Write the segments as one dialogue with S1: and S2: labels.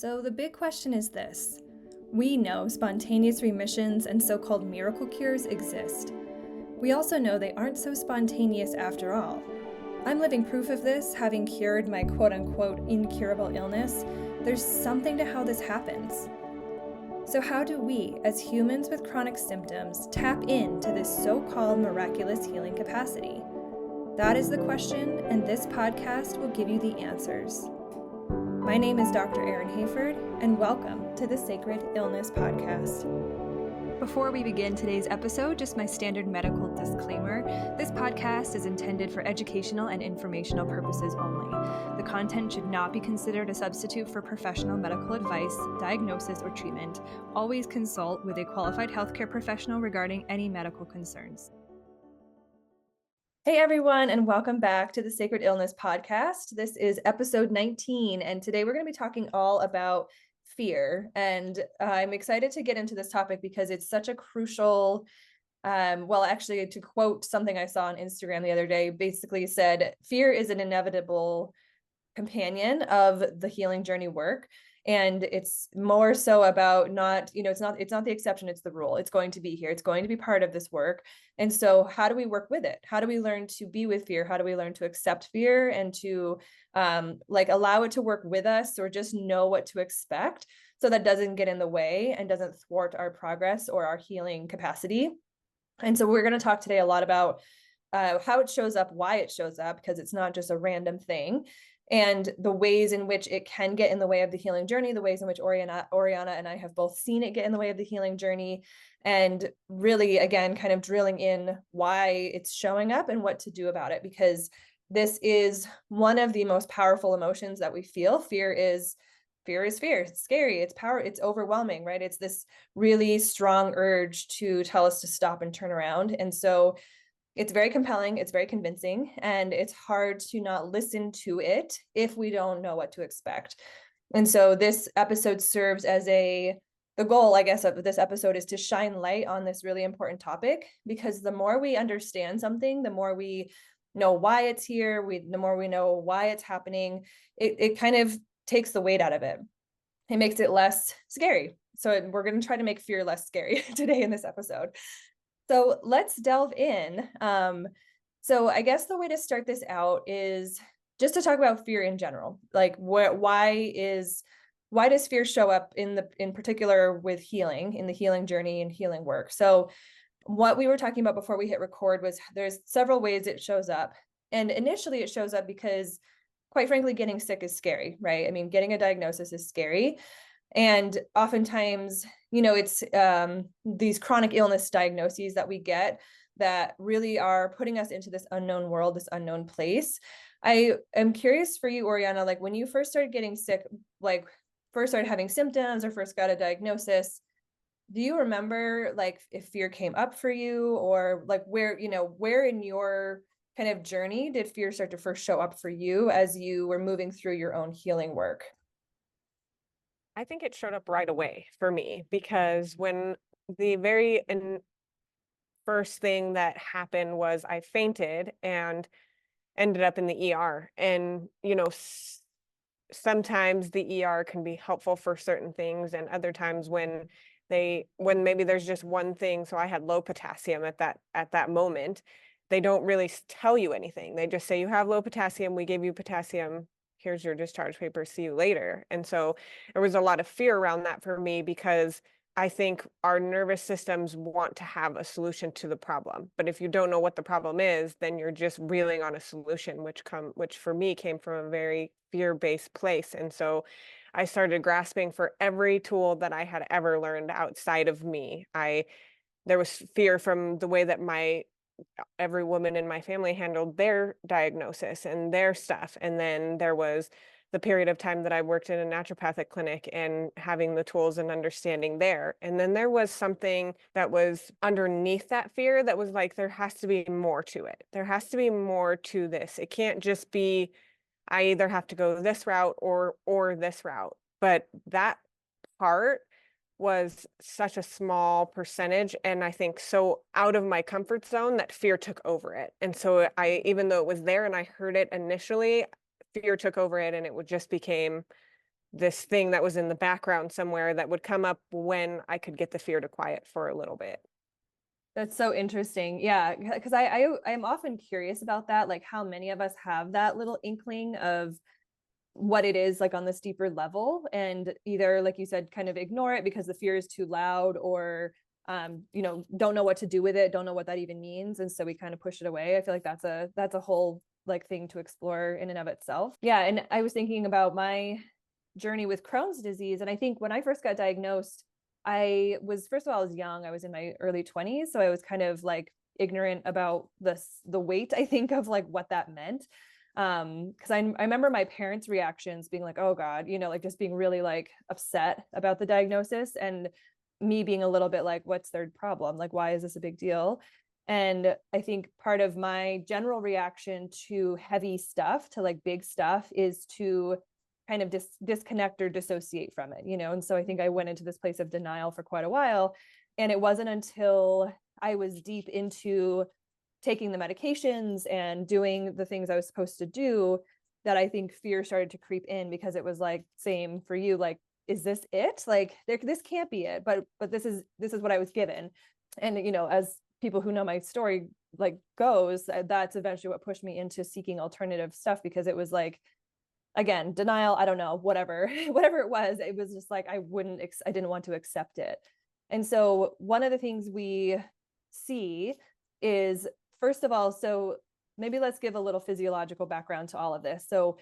S1: So the big question is this. We know spontaneous remissions and so-called miracle cures exist. We also know they aren't so spontaneous after all. I'm living proof of this, having cured my quote-unquote incurable illness. There's something to how this happens. So how do we, as humans with chronic symptoms, tap into this so-called miraculous healing capacity? That is the question, and this podcast will give you the answers. My name is Dr. Erin Hayford, and welcome to the Sacred Illness Podcast. Before we begin today's episode, just my standard medical disclaimer. This podcast is intended for educational and informational purposes only. The content should not be considered a substitute for professional medical advice, diagnosis, or treatment. Always consult with a qualified healthcare professional regarding any medical concerns. Hey everyone, and welcome back to the Sacred Illness Podcast. This is episode 19, and today we're going to be talking all about fear. And I'm excited to get into this topic because it's such a crucial, actually, to quote something I saw on Instagram the other day, basically said, fear is an inevitable companion of the healing journey work. And it's more so about it's not the exception, it's the rule. It's going to be here. It's going to be part of this work. And so how do we work with it? How do we learn to be with fear? How do we learn to accept fear and to allow it to work with us, or just know what to expect so that doesn't get in the way and doesn't thwart our progress or our healing capacity? And so we're going to talk today a lot about how it shows up, why it shows up, because it's not just a random thing, and the ways in which it can get in the way of the healing journey, the ways in which Oriana and I have both seen it get in the way of the healing journey, and really, again, kind of drilling in why it's showing up and what to do about it, because this is one of the most powerful emotions that we feel. Fear is fear. It's scary. It's power. It's overwhelming, right? It's this really strong urge to tell us to stop and turn around. And so it's very compelling, it's very convincing, and it's hard to not listen to it if we don't know what to expect. And so this episode serves as the goal, I guess, of this episode is to shine light on this really important topic, because the more we understand something, the more we know why it's here, the more we know why it's happening, it kind of takes the weight out of it. It makes it less scary. So we're going to try to make fear less scary today in this episode. So let's delve in. So I guess the way to start this out is just to talk about fear in general. Like why does fear show up in particular with healing, in the healing journey and healing work? So what we were talking about before we hit record was there's several ways it shows up. And initially it shows up because, quite frankly, getting sick is scary, right? I mean, getting a diagnosis is scary. And oftentimes, it's these chronic illness diagnoses that we get that really are putting us into this unknown world, this unknown place. I am curious for you, Oriana, like when you first started getting sick, like first started having symptoms or first got a diagnosis, do you remember like if fear came up for you, or like where in your kind of journey did fear start to first show up for you as you were moving through your own healing work?
S2: I think it showed up right away for me, because when the very first thing that happened was I fainted and ended up in the ER. And, sometimes the ER can be helpful for certain things, and other times when maybe there's just one thing. So I had low potassium at that moment. They don't really tell you anything. They just say you have low potassium. We gave you potassium. Here's your discharge paper, see you later. And so there was a lot of fear around that for me, because I think our nervous systems want to have a solution to the problem. But if you don't know what the problem is, then you're just reeling on a solution, which for me came from a very fear-based place. And so I started grasping for every tool that I had ever learned outside of me. There was fear from the way that every woman in my family handled their diagnosis and their stuff. And then there was the period of time that I worked in a naturopathic clinic and having the tools and understanding there. And then there was something that was underneath that fear that was like, there has to be more to it. There has to be more to this. It can't just be, I either have to go this route or this route. But that part was such a small percentage, and I think so out of my comfort zone that fear took over it. And so even though it was there and I heard it initially, fear took over it, and it just became this thing that was in the background somewhere that would come up when I could get the fear to quiet for a little bit.
S1: That's so interesting. Yeah, because I am often curious about that, like how many of us have that little inkling of what it is like on this deeper level, and either, like you said, kind of ignore it because the fear is too loud, or don't know what to do with it, don't know what that even means, and so we kind of push it away. I feel like that's a whole like thing to explore in and of itself. Yeah, and I was thinking about my journey with Crohn's disease, and I think when I first got diagnosed, I was, first of all, I was young. I was in my early 20s, so I was kind of like ignorant about the weight, I think, of like what that meant. Because I remember my parents' reactions being like, oh God, like just being really like upset about the diagnosis, and me being a little bit like, what's their problem? Like, why is this a big deal? And I think part of my general reaction to heavy stuff, to like big stuff, is to kind of disconnect or dissociate from it, And so I think I went into this place of denial for quite a while. And it wasn't until I was deep into taking the medications and doing the things I was supposed to do that I think fear started to creep in, because it was like, same for you, like, is this it? Like, this can't be it, but this is what I was given. And as people who know my story like goes, that's eventually what pushed me into seeking alternative stuff, because it was like, again, denial, I don't know, whatever it was just like, I didn't want to accept it. And so one of the things we see is, first of all, so maybe let's give a little physiological background to all of this. So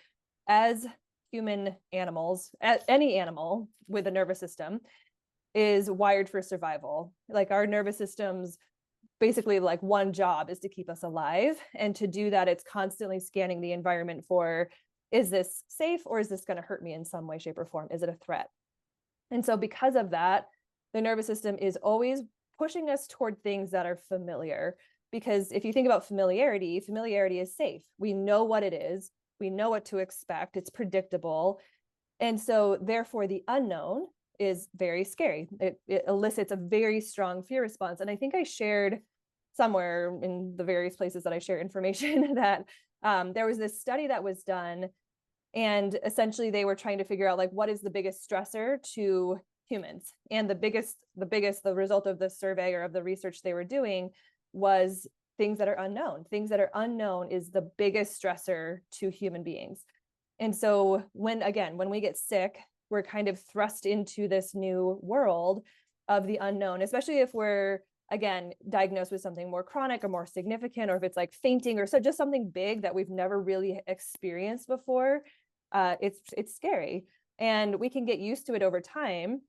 S1: as human animals, any animal with a nervous system is wired for survival. Like, our nervous systems, basically, like, one job is to keep us alive. And to do that, it's constantly scanning the environment for, is this safe, or is this going to hurt me in some way, shape, or form? Is it a threat? And so because of that, the nervous system is always pushing us toward things that are familiar. Because if you think about familiarity is safe. We know what it is. We know what to expect. It's predictable. And so therefore the unknown is very scary. It elicits a very strong fear response. And I think I shared somewhere in the various places that I share information that there was this study that was done, and essentially they were trying to figure out, like, what is the biggest stressor to humans. And the result of the survey, or of the research they were doing, was things that are unknown. Things that are unknown is the biggest stressor to human beings. And so when we get sick, we're kind of thrust into this new world of the unknown, especially if we're, again, diagnosed with something more chronic or more significant, or if it's like fainting, or so just something big that we've never really experienced before. It's scary, and we can get used to it over time.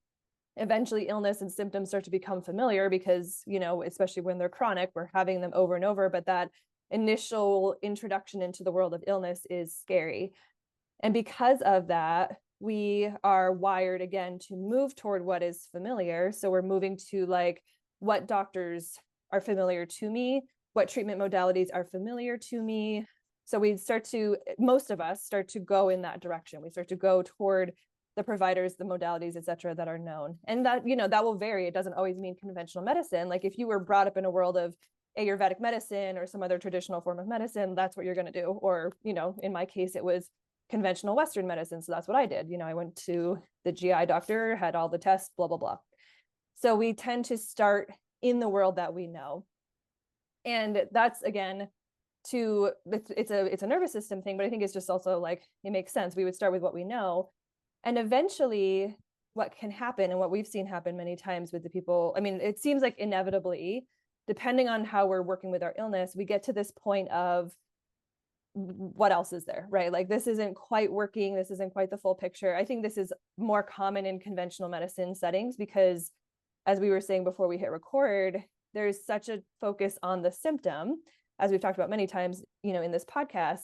S1: Eventually illness and symptoms start to become familiar, because especially when they're chronic, we're having them over and over, but that initial introduction into the world of illness is scary. And because of that, we are wired, again, to move toward what is familiar. So we're moving to, like, what doctors are familiar to me, what treatment modalities are familiar to me. So most of us start to go in that direction. We start to go toward the providers, the modalities, et cetera, that are known. And that, that will vary. It doesn't always mean conventional medicine. Like, if you were brought up in a world of Ayurvedic medicine or some other traditional form of medicine, that's what you're going to do. Or, in my case, it was conventional Western medicine. So that's what I did. I went to the GI doctor, had all the tests, blah, blah, blah. So we tend to start in the world that we know. And that's, again, it's a nervous system thing, but I think it's just also like, it makes sense. We would start with what we know. And eventually what can happen, and what we've seen happen many times with the people, I mean, it seems like inevitably, depending on how we're working with our illness, we get to this point of, what else is there, right? Like, this isn't quite working. This isn't quite the full picture. I think this is more common in conventional medicine settings, because, as we were saying before we hit record, there's such a focus on the symptom, as we've talked about many times, in this podcast.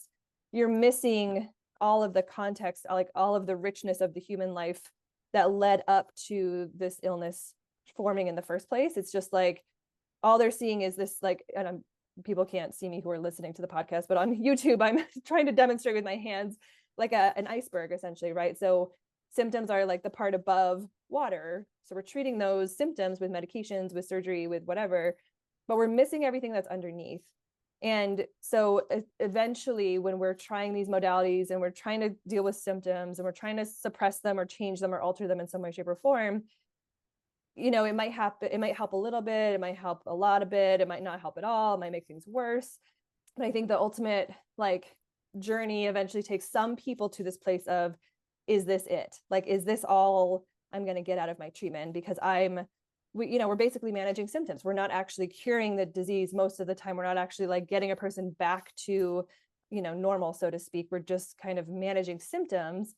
S1: You're missing all of the context, like all of the richness of the human life that led up to this illness forming in the first place. It's just like, all they're seeing is this, like, and people can't see me who are listening to the podcast, but on YouTube, I'm trying to demonstrate with my hands, like an iceberg, essentially, right? So symptoms are like the part above water. So we're treating those symptoms with medications, with surgery, with whatever, but we're missing everything that's underneath. And so eventually, when we're trying these modalities and we're trying to deal with symptoms and we're trying to suppress them or change them or alter them in some way, shape, or form, it might happen, it might help a little bit, it might help a lot of bit, it might not help at all, it might make things worse. But I think the ultimate journey eventually takes some people to this place of, is this it? Is this all I'm going to get out of my treatment? Because we're basically managing symptoms. We're not actually curing the disease most of the time. We're not actually getting a person back to, normal, so to speak. We're just kind of managing symptoms.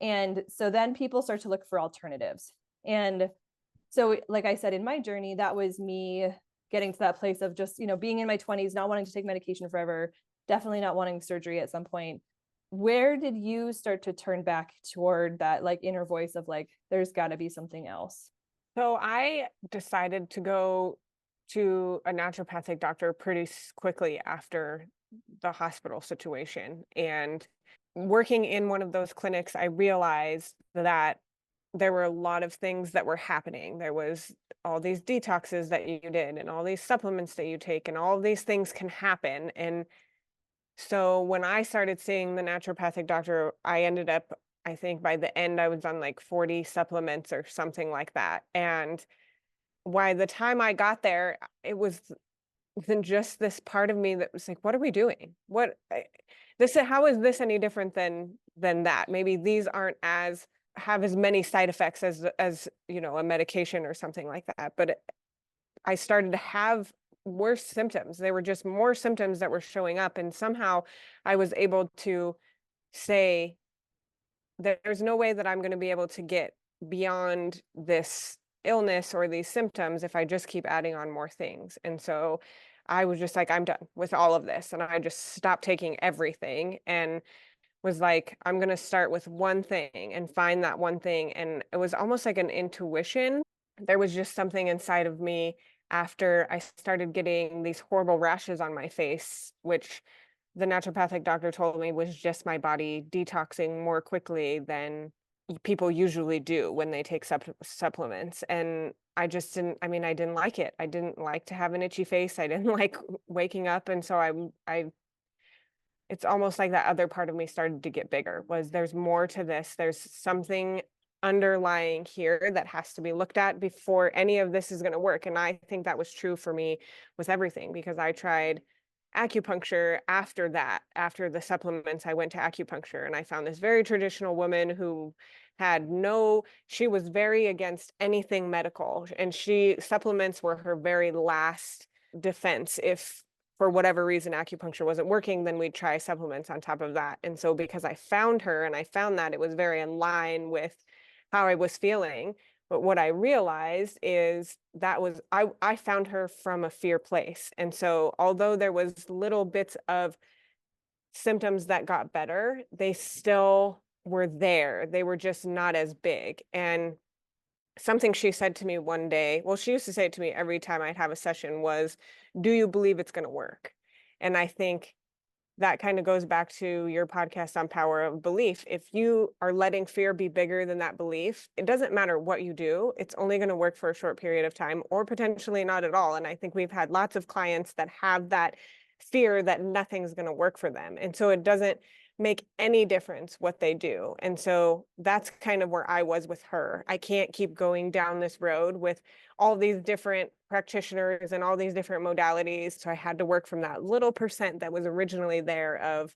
S1: And so then people start to look for alternatives. And so, like I said, in my journey, that was me getting to that place of just, being in my 20s, not wanting to take medication forever, definitely not wanting surgery at some point. Where did you start to turn back toward that inner voice of there's got to be something else?
S2: So I decided to go to a naturopathic doctor pretty quickly after the hospital situation. And working in one of those clinics, I realized that there were a lot of things that were happening. There was all these detoxes that you did and all these supplements that you take, and all of these things can happen. And so when I started seeing the naturopathic doctor, I ended up, I think by the end, I was on 40 supplements or something like that. And by the time I got there, it was then just this part of me that was like, what are we doing? How is this any different than that? Maybe these aren't have as many side effects as a medication or something like that. But I started to have worse symptoms. They were just more symptoms that were showing up. And somehow I was able to say, there's no way that I'm going to be able to get beyond this illness or these symptoms if I just keep adding on more things. And so I was just like, I'm done with all of this. And I just stopped taking everything and was like, I'm going to start with one thing and find that one thing. And it was almost like an intuition. There was just something inside of me after I started getting these horrible rashes on my face, which the naturopathic doctor told me was just my body detoxing more quickly than people usually do when they take supplements. And I just I didn't like it. I didn't like to have an itchy face. I didn't like waking up. And so it's almost like that other part of me started to get bigger, was there's more to this. There's something underlying here that has to be looked at before any of this is going to work. And I think that was true for me with everything, because I tried acupuncture after that. After the supplements, I went to acupuncture, and I found this very traditional woman who she was very against anything medical, and supplements were her very last defense. If for whatever reason acupuncture wasn't working, then we'd try supplements on top of that. And so because I found her and I found that it was very in line with how I was feeling. But what I realized is I found her from a fear place. And so although there was little bits of symptoms that got better, they still were there. They were just not as big. And something she said to me one day, well, she used to say it to me every time I'd have a session, was, do you believe it's going to work? And I think that kind of goes back to your podcast on power of belief. If you are letting fear be bigger than that belief, it doesn't matter what you do. It's only going to work for a short period of time, or potentially not at all. And I think we've had lots of clients that have that fear that nothing's going to work for them. And so it doesn't make any difference what they do. And so that's kind of where I was with her. I can't keep going down this road with all these different practitioners and all these different modalities. So I had to work from that little percent that was originally there of,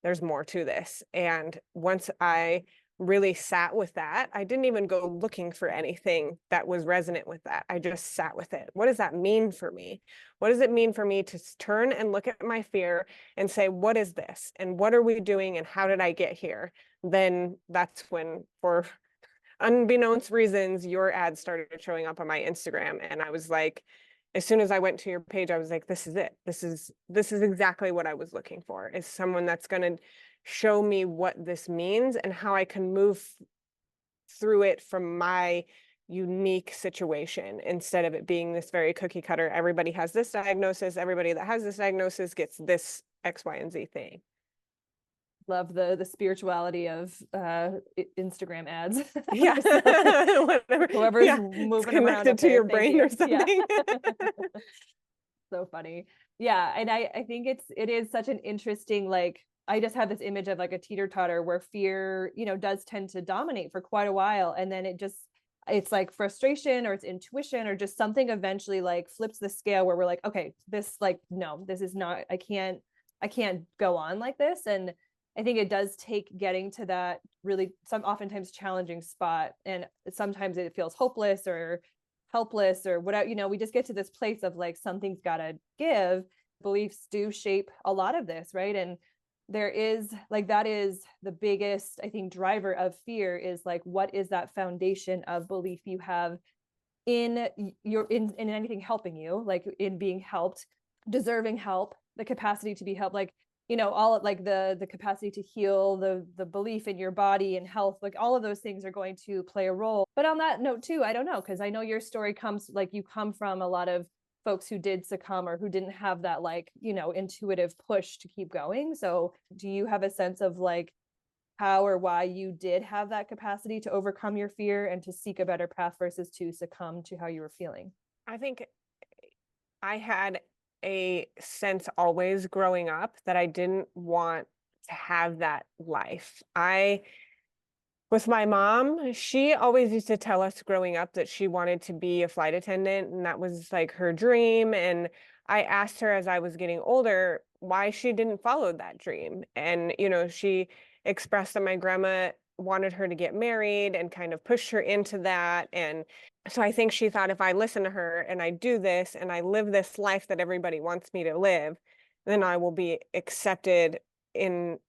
S2: there's more to this. And once I really sat with that, I didn't even go looking for anything that was resonant with that. I just sat with it. What does that mean for me? What does it mean for me to turn and look at my fear and say, what is this? And what are we doing? And how did I get here? Then that's when, for unbeknownst reasons, your ads started showing up on my Instagram. And I was like, as soon as I went to your page, I was like, this is it. This is exactly what I was looking for, is someone that's going to show me what this means and how I can move through it from my unique situation, instead of it being this very cookie cutter. Everybody has this diagnosis. Everybody that has this diagnosis gets this X, Y, and Z thing.
S1: Love the spirituality of Instagram ads.
S2: Yeah.
S1: Whoever's moving
S2: connected
S1: around
S2: to your brain or something.
S1: Yeah.
S3: So funny. Yeah. And I think it is such an interesting, like, I just have this image of like a teeter-totter where fear, does tend to dominate for quite a while. And then it's like frustration or it's intuition or just something eventually like flips the scale where we're like, okay, this, like, no, this is not, I can't go on like this. And I think it does take getting to that really oftentimes challenging spot. And sometimes it feels hopeless or helpless or whatever, we just get to this place of like, something's got to give. Beliefs do shape a lot of this, right? And there is like, that is the biggest, I think, driver of fear is like, what is that foundation of belief you have in anything helping you, like in being helped, deserving help, the capacity to be helped, like, all like the capacity to heal, the belief in your body and health, like all of those things are going to play a role. But on that note too, I don't know, because I know your story comes, like, you come from a lot of folks who did succumb or who didn't have that, like, intuitive push to keep going. So do you have a sense of like how or why you did have that capacity to overcome your fear and to seek a better path versus to succumb to how you were feeling?
S2: I think I had a sense always growing up that I didn't want to have that life. With my mom, she always used to tell us growing up that she wanted to be a flight attendant and that was like her dream. And I asked her as I was getting older why she didn't follow that dream. And, she expressed that my grandma wanted her to get married and kind of pushed her into that. And so I think she thought if I listen to her and I do this and I live this life that everybody wants me to live, then I will be accepted in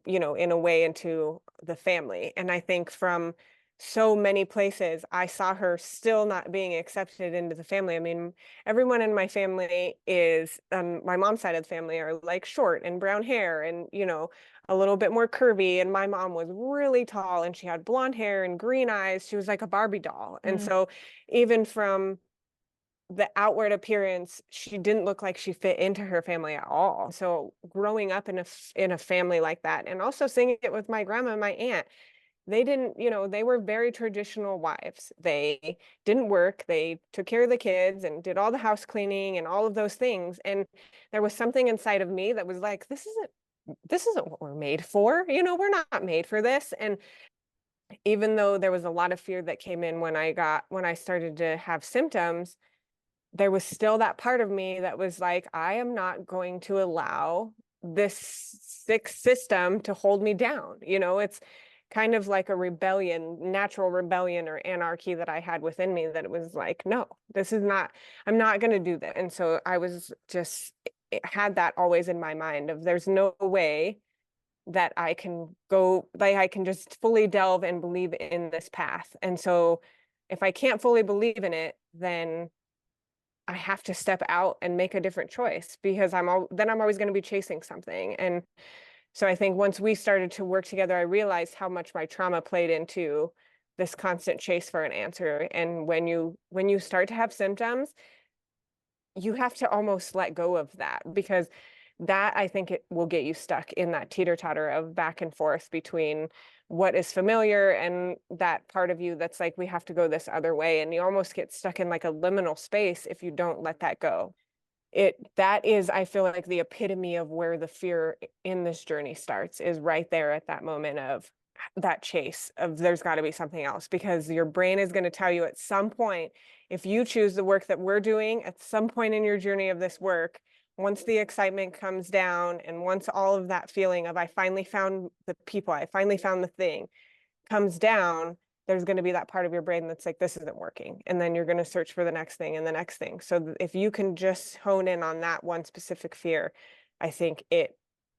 S2: in a way into the family. And I think from so many places, I saw her still not being accepted into the family. I mean, everyone in my family is, my mom's side of the family are like short and brown hair and, a little bit more curvy. And my mom was really tall and she had blonde hair and green eyes. She was like a Barbie doll. And so even from the outward appearance, she didn't look like she fit into her family at all. So growing up in a family like that, and also seeing it with my grandma and my aunt, they didn't, they were very traditional wives. They didn't work. They took care of the kids and did all the house cleaning and all of those things. And there was something inside of me that was like, this isn't what we're made for. We're not made for this. And even though there was a lot of fear that came in when I started to have symptoms, there was still that part of me that was like, I am not going to allow this sick system to hold me down. It's kind of like a rebellion, natural rebellion or anarchy that I had within me that it was like, no, I'm not going to do that. And so I was just had that always in my mind of there's no way that I can go, like I can just fully delve and believe in this path. And so if I can't fully believe in it, then I have to step out and make a different choice because I'm always going to be chasing something. And so I think once we started to work together, I realized how much my trauma played into this constant chase for an answer. And when you start to have symptoms, you have to almost let go of that because that, I think, it will get you stuck in that teeter-totter of back and forth between what is familiar and that part of you that's like, we have to go this other way. And you almost get stuck in like a liminal space if you don't let that go. That is, I feel like, the epitome of where the fear in this journey starts, is right there at that moment of that chase of there's got to be something else, because your brain is going to tell you at some point, if you choose the work that we're doing, at some point in your journey of this work, once the excitement comes down and once all of that feeling of I finally found the people, I finally found the thing comes down, there's going to be that part of your brain that's like, this isn't working. And then you're going to search for the next thing and the next thing. So if you can just hone in on that one specific fear, I think it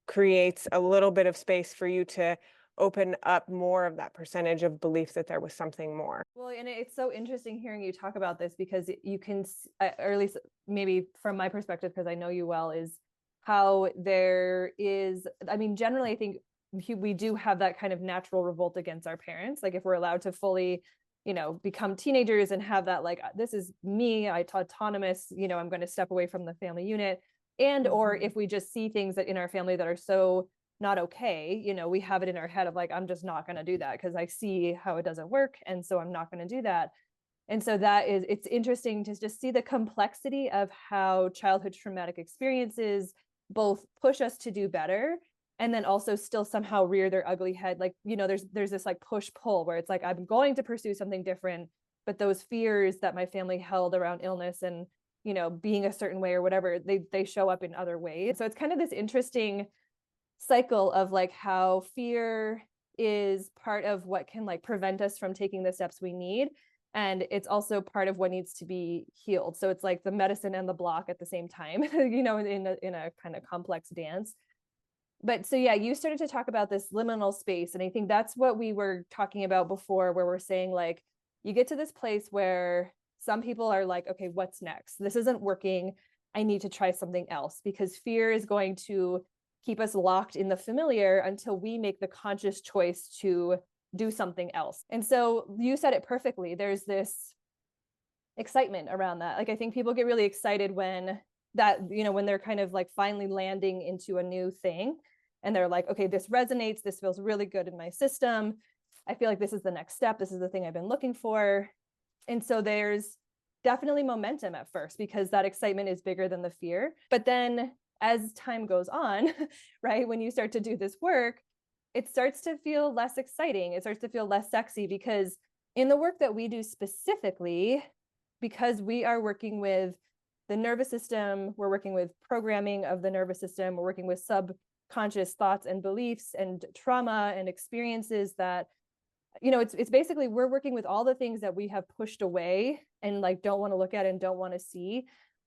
S2: creates a little bit of space for you to open up more of that percentage of belief that there was something more.
S3: Well, and it's so interesting hearing you talk about this because you can, or at least maybe from my perspective, because I know you well, is how there is, I mean, generally, I think we do have that kind of natural revolt against our parents. Like if we're allowed to fully, become teenagers and have that, like, this is me, autonomous, I'm going to step away from the family unit. And, or if we just see things that in our family that are so not okay, we have it in our head of like, I'm just not going to do that because I see how it doesn't work. And so I'm not going to do that. And so it's interesting to just see the complexity of how childhood traumatic experiences both push us to do better and then also still somehow rear their ugly head. Like, there's this like push pull where it's like, I'm going to pursue something different, but those fears that my family held around illness and, being a certain way or whatever, they show up in other ways. So it's kind of this interesting cycle of like how fear is part of what can like prevent us from taking the steps we need. And it's also part of what needs to be healed. So it's like the medicine and the block at the same time, in a kind of complex dance. But so, yeah, you started to talk about this liminal space. And I think that's what we were talking about before, where we're saying like, you get to this place where some people are like, okay, what's next? This isn't working. I need to try something else, because fear is going to keep us locked in the familiar until we make the conscious choice to do something else. And so you said it perfectly. There's this excitement around that. Like, I think people get really excited when when they're kind of like finally landing into a new thing and they're like, okay, this resonates. This feels really good in my system. I feel like this is the next step. This is the thing I've been looking for. And so there's definitely momentum at first because that excitement is bigger than the fear. But then as time goes on, right, when you start to do this work, it starts to feel less exciting. It starts to feel less sexy, because in the work that we do specifically, because we are working with the nervous system, we're working with programming of the nervous system, we're working with subconscious thoughts and beliefs and trauma and experiences that, it's basically, we're working with all the things that we have pushed away and like don't want to look at and don't want to see,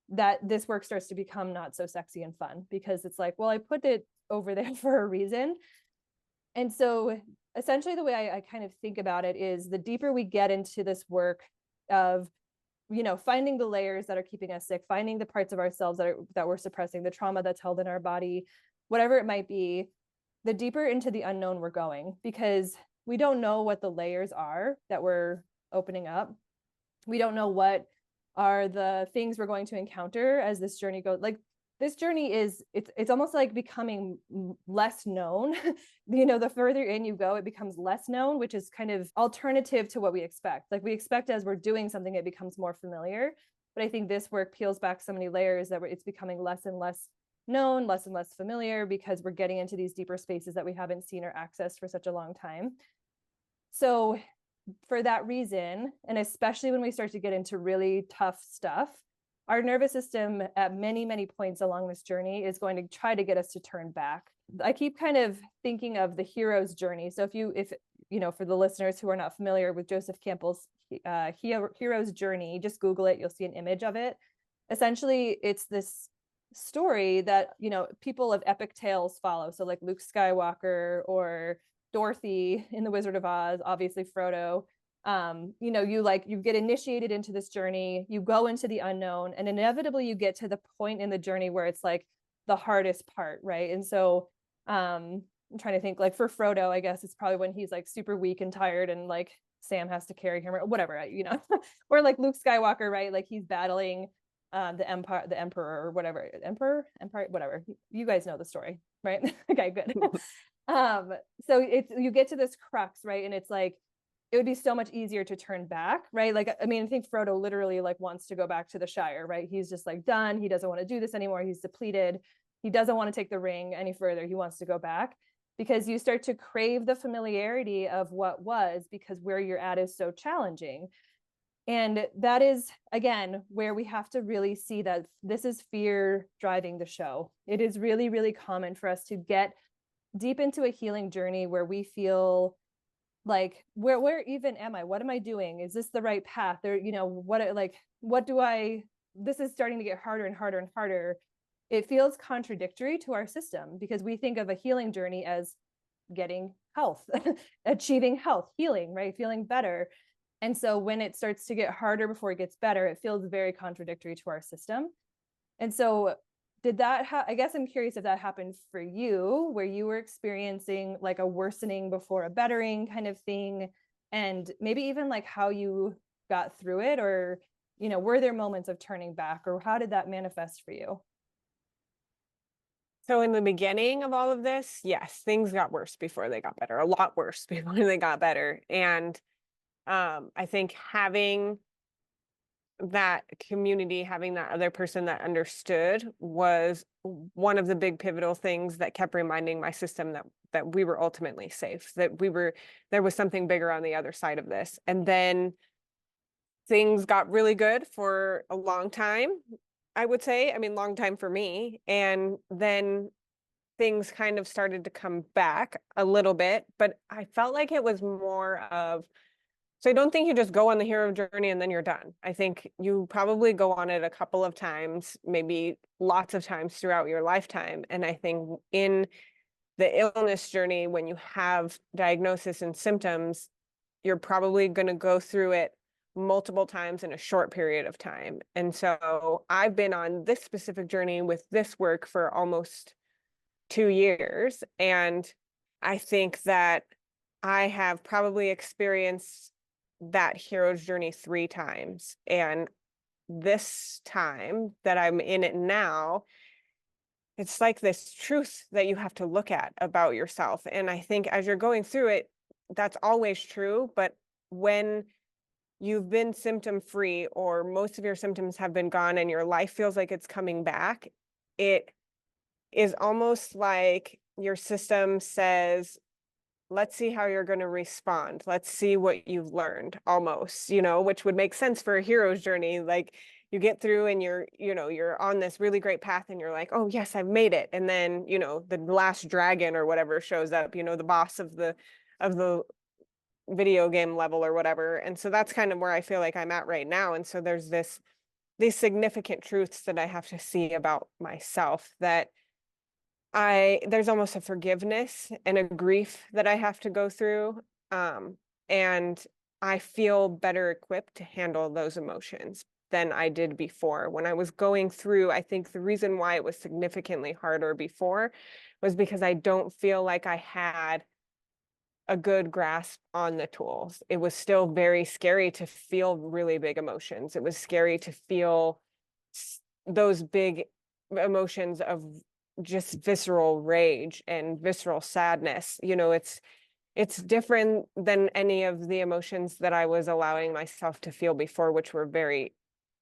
S3: that this work starts to become not so sexy and fun, because it's like, well, I put it over there for a reason. And so essentially the way I kind of think about it is, the deeper we get into this work of, finding the layers that are keeping us sick, finding the parts of ourselves that we're suppressing, the trauma that's held in our body, whatever it might be, the deeper into the unknown we're going, because we don't know what the layers are that we're opening up. We don't know what are the things we're going to encounter as this journey goes. Like, this journey it's almost like becoming less known. The further in you go, it becomes less known, which is kind of alternative to what we expect. Like, we expect as we're doing something, it becomes more familiar. But I think this work peels back so many layers that it's becoming less and less known, less and less familiar, because we're getting into these deeper spaces that we haven't seen or accessed for such a long time. So for that reason, and especially when we start to get into really tough stuff, our nervous system at many, many points along this journey is going to try to get us to turn back. I keep kind of thinking of the hero's journey. So if for the listeners who are not familiar with Joseph Campbell's hero's journey, just Google it, you'll see an image of it. Essentially, it's this story that, people of epic tales follow. So like Luke Skywalker or Dorothy in The Wizard of Oz, obviously Frodo. You get initiated into this journey, you go into the unknown, and inevitably you get to the point in the journey where it's like the hardest part, right? And so I'm trying to think, like for Frodo, I guess it's probably when he's like super weak and tired and like Sam has to carry him or whatever, or like Luke Skywalker, right? Like he's battling the emperor or whatever, empire, whatever. You guys know the story, right? Okay, good. So you get to this crux, right? And it's like, it would be so much easier to turn back, right? Like, I mean, I think Frodo literally like wants to go back to the Shire, right? He's just like done. He doesn't want to do this anymore. He's depleted. He doesn't want to take the ring any further. He wants to go back, because you start to crave the familiarity of what was, because where you're at is so challenging. And that is, again, where we have to really see that this is fear driving the show. It is really, really common for us to get deep into a healing journey where we feel like, where even am I? What am I doing? Is this the right path? Or, this is starting to get harder and harder and harder. It feels contradictory to our system, because we think of a healing journey as getting health, achieving health, healing, right? Feeling better. And so when it starts to get harder before it gets better, it feels very contradictory to our system. And so did that I guess I'm curious if that happened for you, where you were experiencing like a worsening before a bettering kind of thing, and maybe even like how you got through it, or were there moments of turning back, or how did that manifest for you?
S2: So in the beginning of all of this, yes, things got worse before they got better, a lot worse before they got better. And I think having that community, having that other person that understood, was one of the big pivotal things that kept reminding my system that we were ultimately safe, that there was something bigger on the other side of this. And then things got really good for a long time, I would say. I mean, long time for me. And then things kind of started to come back a little bit, but I felt like it was more of, so I don't think you just go on the hero journey and then you're done. I think you probably go on it a couple of times, maybe lots of times throughout your lifetime. And I think in the illness journey, when you have diagnosis and symptoms, you're probably going to go through it multiple times in a short period of time. And so I've been on this specific journey with this work for almost 2 years. And I think that I have probably experienced that hero's journey 3 times. And this time that I'm in it now, it's like this truth that you have to look at about yourself. And I think as you're going through it, that's always true. But when you've been symptom free, or most of your symptoms have been gone and your life feels like it's coming back, it is almost like your system says, let's see how you're going to respond. Let's see what you've learned, almost, which would make sense for a hero's journey. Like, you get through and you're on this really great path and you're like, oh yes, I've made it. And then, the last dragon or whatever shows up, the boss of the video game level or whatever. And so that's kind of where I feel like I'm at right now. And so there's these significant truths that I have to see about myself, that there's almost a forgiveness and a grief that I have to go through. And I feel better equipped to handle those emotions than I did before. When I was going through, I think the reason why it was significantly harder before was because I don't feel like I had a good grasp on the tools. It was still very scary to feel really big emotions. It was scary to feel those big emotions of just visceral rage and visceral sadness. It's different than any of the emotions that I was allowing myself to feel before, which were very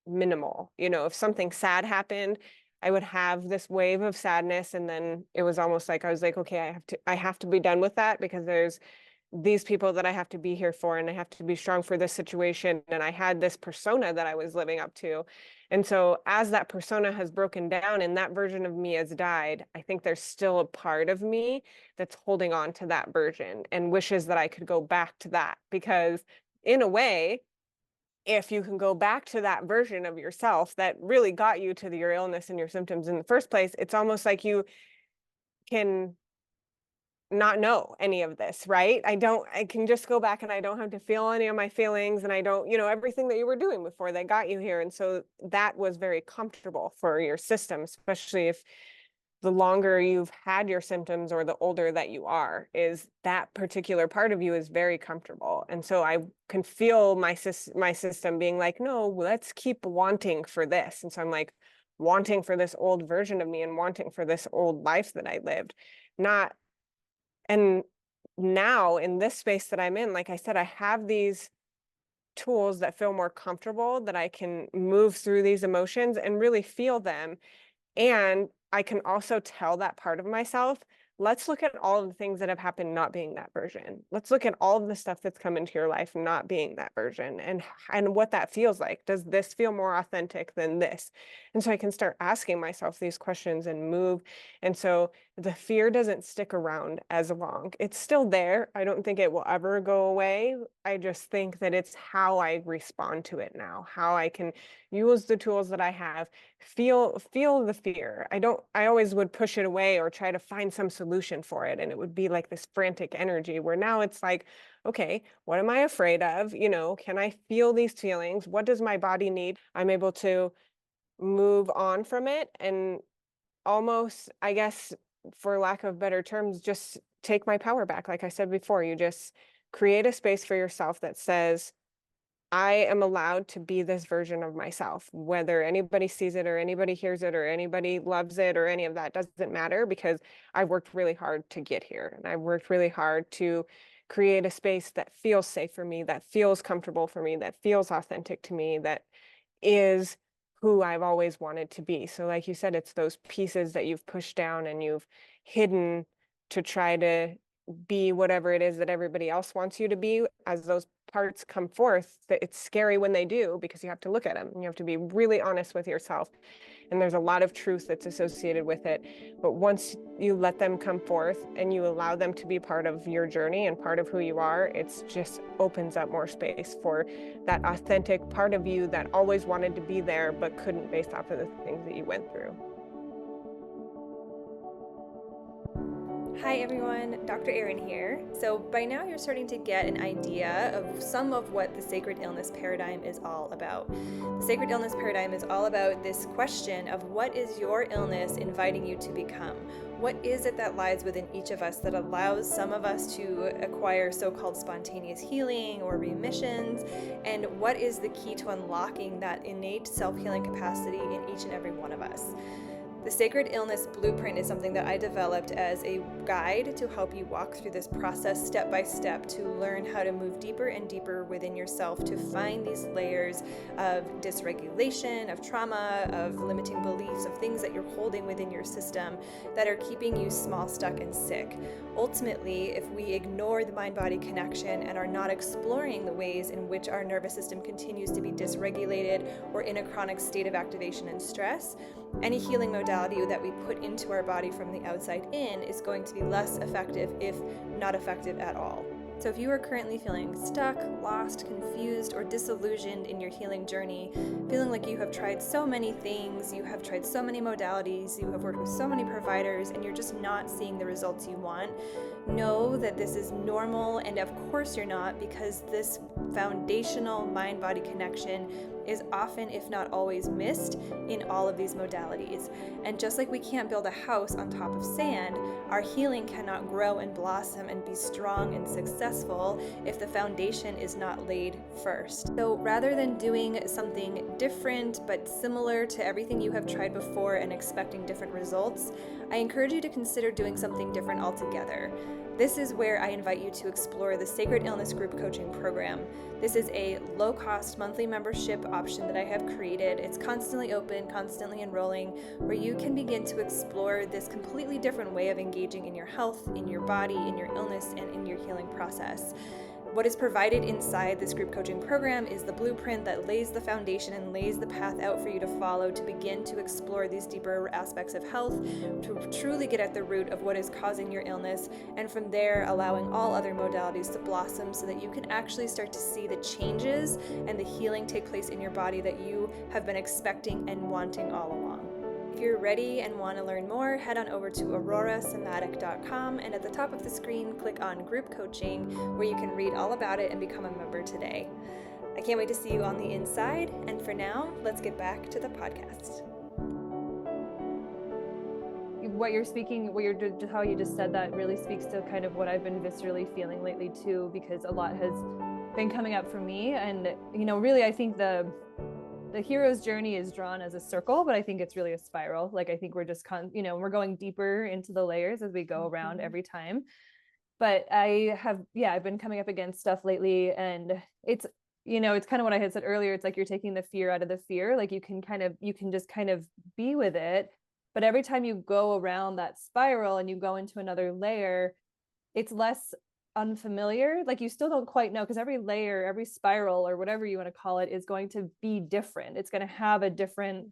S2: minimal. If something sad happened, I would have this wave of sadness, and then it was almost like I was like, okay, I have to be done with that, because there's these people that I have to be here for, and I have to be strong for this situation. And I had this persona that I was living up to. And so as that persona has broken down and that version of me has died, I think there's still a part of me that's holding on to that version and wishes that I could go back to that. Because in a way, if you can go back to that version of yourself that really got you to your illness and your symptoms in the first place, it's almost like you can not know any of this, right? I can just go back and I don't have to feel any of my feelings, and I don't, everything that you were doing before that got you here. And so that was very comfortable for your system, especially if the longer you've had your symptoms or the older that you are, is that particular part of you is very comfortable. And so I can feel my system being like, no, let's keep wanting for this. And so I'm like wanting for this old version of me and wanting for this old life that I lived. And now in this space that I'm in, like I said, I have these tools that feel more comfortable, that I can move through these emotions and really feel them. And I can also tell that part of myself, let's look at all of the things that have happened not being that version. Let's look at all of the stuff that's come into your life not being that version, and what that feels like. Does this feel more authentic than this? And so I can start asking myself these questions and move. And so the fear doesn't stick around as long. It's still there. I don't think it will ever go away. I just think that it's how I respond to it now, how I can use the tools that I have, feel the fear. I always would push it away or try to find some solution for it, and it would be like this frantic energy, where now it's like, okay, what am I afraid of? Can I feel these feelings? What does my body need? I'm able to move on from it, and almost, I guess, for lack of better terms, just take my power back. Like I said before, you just create a space for yourself that says, I am allowed to be this version of myself. Whether anybody sees it or anybody hears it or anybody loves it or any of that doesn't matter, because I worked really hard to get here, and I worked really hard to create a space that feels safe for me, that feels comfortable for me, that feels authentic to me, that is who I've always wanted to be. So like you said, it's those pieces that you've pushed down and you've hidden to try to be whatever it is that everybody else wants you to be. As those parts come forth, that it's scary when they do, because you have to look at them and you have to be really honest with yourself. And there's a lot of truth that's associated with it. But once you let them come forth and you allow them to be part of your journey and part of who you are, it's just opens up more space for that authentic part of you that always wanted to be there but couldn't, based off of the things that you went through.
S1: Hi everyone, Dr. Erin here. So by now you're starting to get an idea of some of what the sacred illness paradigm is all about. The sacred illness paradigm is all about this question of what is your illness inviting you to become? What is it that lies within each of us that allows some of us to acquire so-called spontaneous healing or remissions? And what is the key to unlocking that innate self-healing capacity in each and every one of us? The Sacred Illness Blueprint is something that I developed as a guide to help you walk through this process step by step to learn how to move deeper and deeper within yourself to find these layers of dysregulation, of trauma, of limiting beliefs, of things that you're holding within your system that are keeping you small, stuck, and sick. Ultimately, if we ignore the mind-body connection and are not exploring the ways in which our nervous system continues to be dysregulated or in a chronic state of activation and stress, any healing modality that we put into our body from the outside in is going to be less effective, if not effective at all. So if you are currently feeling stuck, lost, confused, or disillusioned in your healing journey, feeling like you have tried so many things, you have tried so many modalities, you have worked with so many providers, and you're just not seeing the results you want, know that this is normal, and of course you're not, because this foundational mind-body connection is often, if not always, missed in all of these modalities. And just like we can't build a house on top of sand, our healing cannot grow and blossom and be strong and successful if the foundation is not laid first. So rather than doing something different but similar to everything you have tried before and expecting different results, I encourage you to consider doing something different altogether. This is where I invite you to explore the Sacred Illness Group Coaching Program. This is a low-cost monthly membership option that I have created. It's constantly open, constantly enrolling, where you can begin to explore this completely different way of engaging in your health, in your body, in your illness, and in your healing process. What is provided inside this group coaching program is the blueprint that lays the foundation and lays the path out for you to follow to begin to explore these deeper aspects of health, to truly get at the root of what is causing your illness, and from there allowing all other modalities to blossom so that you can actually start to see the changes and the healing take place in your body that you have been expecting and wanting all along. If you're ready and want to learn more, head on over to aurorasomatic.com, and at the top of the screen, click on Group Coaching, where you can read all about it and become a member today. I can't wait to see you on the inside, and for now, let's get back to the podcast.
S3: How you just said that really speaks to kind of what I've been viscerally feeling lately too, because a lot has been coming up for me. And, really, I think the hero's journey is drawn as a circle, but I think it's really a spiral. Like, I think we're just we're going deeper into the layers as we go around every time. But I've been coming up against stuff lately, and it's kind of what I had said earlier. It's like you're taking the fear out of the fear. Like you can just kind of be with it. But every time you go around that spiral and you go into another layer, it's less unfamiliar. Like you still don't quite know, because every layer, every spiral, or whatever you want to call it, is going to be different. It's going to have a different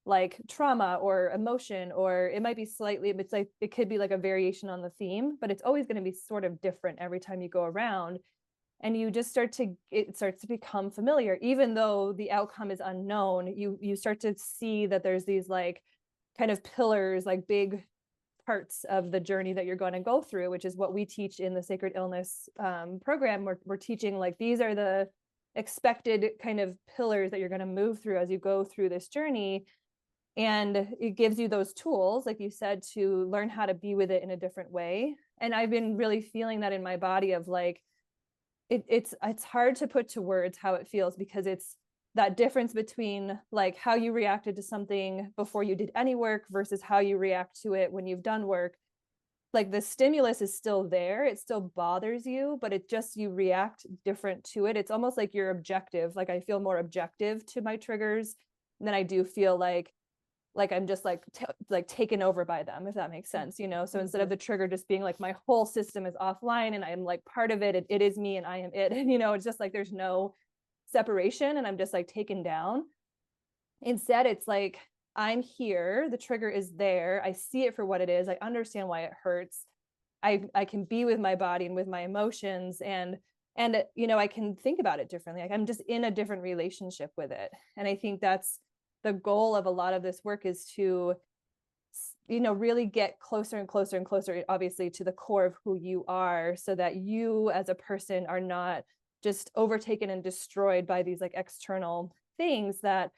S3: like trauma or emotion, or it might be it's like it could be like a variation on the theme, but it's always going to be sort of different every time you go around. And you just it starts to become familiar, even though the outcome is unknown. You start to see that there's these like kind of pillars, like big parts of the journey that you're going to go through, which is what we teach in the Sacred Illness program. We're teaching like these are the expected kind of pillars that you're going to move through as you go through this journey. And it gives you those tools, like you said, to learn how to be with it in a different way. And I've been really feeling that in my body of like, it's hard to put to words how it feels, because it's that difference between like how you reacted to something before you did any work versus how you react to it when you've done work. like the stimulus is still there, it still bothers you, but it just, you react different to it. It's almost like you're objective. Like I feel more objective to my triggers than I do feel like I'm just like taken over by them, if that makes sense, you know? So instead of the trigger just being like my whole system is offline and I'm like part of it, it is me and I am it, and you know, it's just like there's no separation and I'm just like taken down. Instead, it's like I'm here, the trigger is there, I see it for what it is, I understand why it hurts, I can be with my body and with my emotions, and you know, I can think about it differently, like I'm just in a different relationship with it. And I think that's the goal of a lot of this work, is to, you know, really get closer and closer and closer, obviously, to the core of who you are, so that you as a person are not just overtaken and destroyed by these like external things that,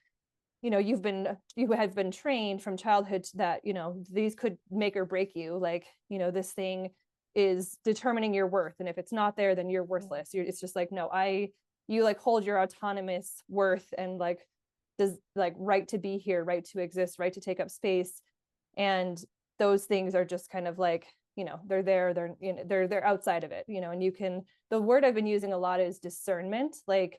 S3: you know, you have been trained from childhood that, you know, these could make or break you. Like, you know, this thing is determining your worth, and if it's not there, then you're worthless. It's just like, no, you like hold your autonomous worth and like does like right to be here, right to exist, right to take up space. And those things are just kind of like, you know, they're there, they're, you know, they're outside of it, you know. And you can, the word I've been using a lot is discernment. Like,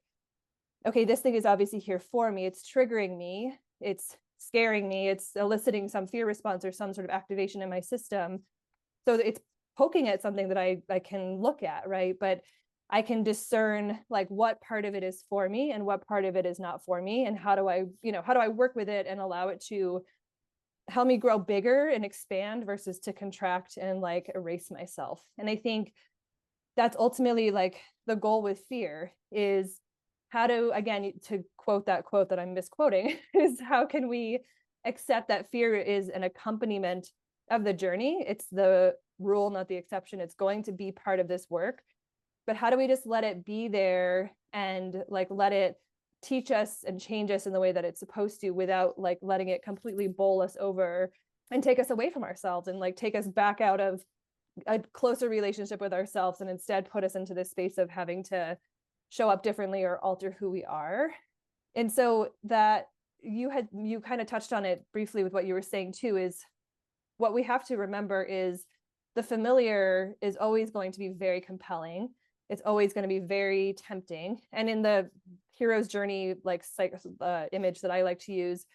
S3: okay, this thing is obviously here for me, it's triggering me, it's scaring me, it's eliciting some fear response or some sort of activation in my system. So it's poking at something that I can look at, right? But I can discern like what part of it is for me and what part of it is not for me, and how do I, you know, how do I work with it and allow it to help me grow bigger and expand versus to contract and like erase myself. And I think that's ultimately like the goal with fear, is how to, again, to quote that quote that I'm misquoting, is how can we accept that fear is an accompaniment of the journey? It's the rule, not the exception. It's going to be part of this work. But how do we just let it be there and like let it teach us and change us in the way that it's supposed to, without like letting it completely bowl us over and take us away from ourselves and like take us back out of a closer relationship with ourselves, and instead put us into this space of having to show up differently or alter who we are. And so that you kind of touched on it briefly with what you were saying too, is what we have to remember is the familiar is always going to be very compelling. It's always going to be very tempting. And in the hero's journey, like image that I like to use,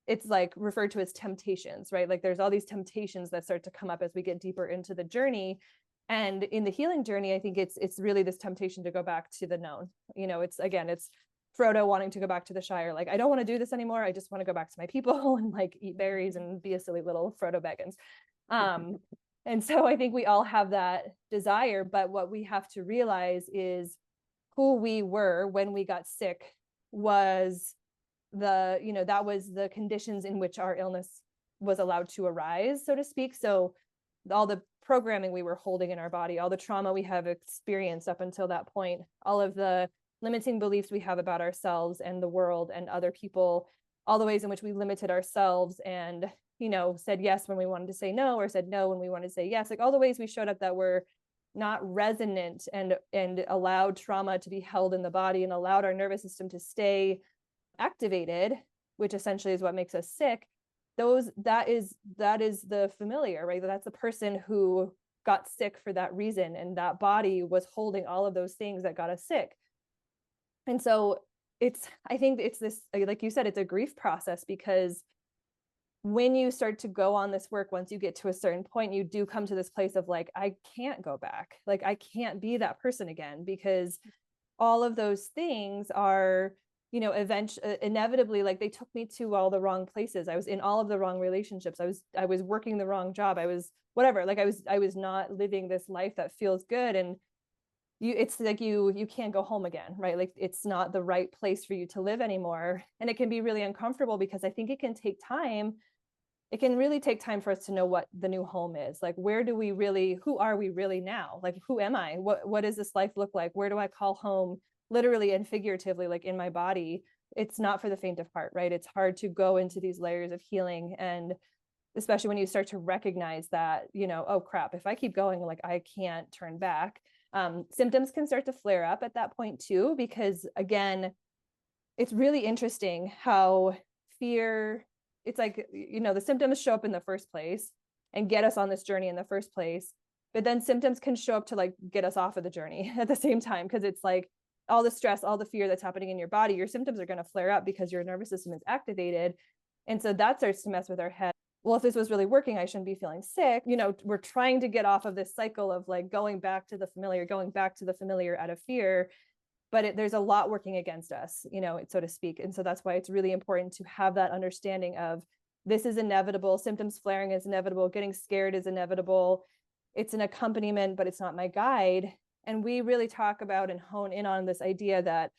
S3: it's like referred to as temptations, right? Like there's all these temptations that start to come up as we get deeper into the journey. And in the healing journey, I think it's really this temptation to go back to the known. You know, it's Frodo wanting to go back to the Shire. Like, I don't want to do this anymore. I just want to go back to my people and like eat berries and be a silly little Frodo Baggins. And so I think we all have that desire, but what we have to realize is who we were when we got sick was that was the conditions in which our illness was allowed to arise, so to speak. So all the programming we were holding in our body, all the trauma we have experienced up until that point, all of the limiting beliefs we have about ourselves and the world and other people, all the ways in which we limited ourselves and, you know, said yes when we wanted to say no, or said no when we wanted to say yes, like all the ways we showed up that were not resonant and allowed trauma to be held in the body and allowed our nervous system to stay activated, which essentially is what makes us sick. That is the familiar, right? That's the person who got sick for that reason, and that body was holding all of those things that got us sick. And so I think it's this, like you said, it's a grief process, because when you start to go on this work, once you get to a certain point, you do come to this place of like, I can't go back. Like, I can't be that person again, because all of those things are, you know, inevitably, like they took me to all the wrong places. I was in all of the wrong relationships. I was working the wrong job. I was whatever, like I was not living this life that feels good. And it's like you can't go home again, right? Like it's not the right place for you to live anymore. And it can be really uncomfortable, because I think it can take time. It can really take time for us to know what the new home is. Like, who are we really now? Like, who am I? What does this life look like? Where do I call home, literally and figuratively, like in my body? It's not for the faint of heart, right? It's hard to go into these layers of healing. And especially when you start to recognize that, you know, oh crap, if I keep going, like I can't turn back. Symptoms can start to flare up at that point too, because again, it's really interesting how fear, it's like, you know, the symptoms show up in the first place, and get us on this journey in the first place. But then symptoms can show up to like get us off of the journey at the same time, because it's like all the stress, all the fear that's happening in your body, your symptoms are going to flare up because your nervous system is activated. And so that starts to mess with our head. Well, if this was really working, I shouldn't be feeling sick. You know, we're trying to get off of this cycle of like going back to the familiar out of fear. But there's a lot working against us, you know, so to speak. And so that's why it's really important to have that understanding of this is inevitable. Symptoms flaring is inevitable. Getting scared is inevitable. It's an accompaniment, but it's not my guide. And we really talk about and hone in on this idea that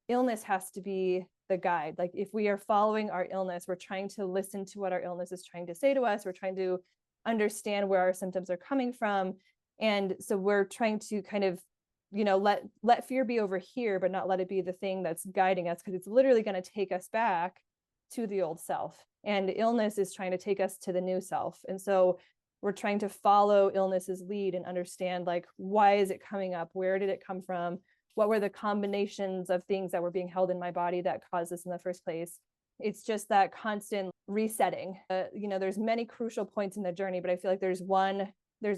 S3: illness has to be the guide. Like if we are following our illness, we're trying to listen to what our illness is trying to say to us. We're trying to understand where our symptoms are coming from. And so we're trying to kind of, you know, let fear be over here, but not let it be the thing that's guiding us, because it's literally going to take us back to the old self. And illness is trying to take us to the new self. And so we're trying to follow illness's lead and understand, like, why is it coming up? Where did it come from? What were the combinations of things that were being held in my body that caused this in the first place? It's just that constant resetting. You know, there's many crucial points in the journey, but I feel like there's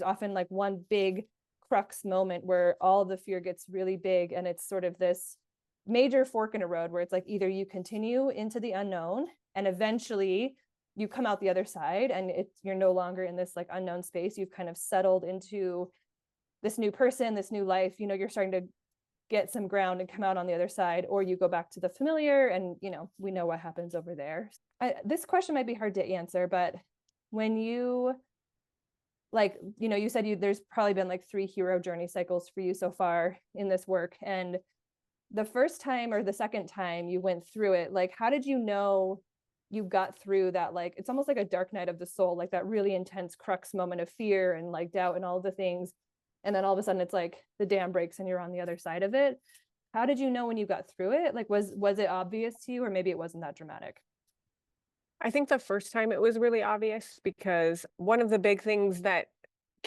S3: often like one big crux moment where all the fear gets really big. And it's sort of this major fork in a road where it's like either you continue into the unknown and eventually you come out the other side and you're no longer in this like unknown space. You've kind of settled into this new person, this new life, you know, you're starting to get some ground and come out on the other side, or you go back to the familiar and, you know, we know what happens over there. This question might be hard to answer, but when you, like, you know, you said there's probably been like 3 hero journey cycles for you so far in this work. And the first time or the second time you went through it, like, how did you know you got through that? Like, it's almost like a dark night of the soul, like that really intense crux moment of fear and like doubt and all of the things. And then all of a sudden it's like the dam breaks and you're on the other side of it. How did you know when you got through it? Like, was it obvious to you, or maybe it wasn't that dramatic?
S2: I think the first time it was really obvious, because one of the big things that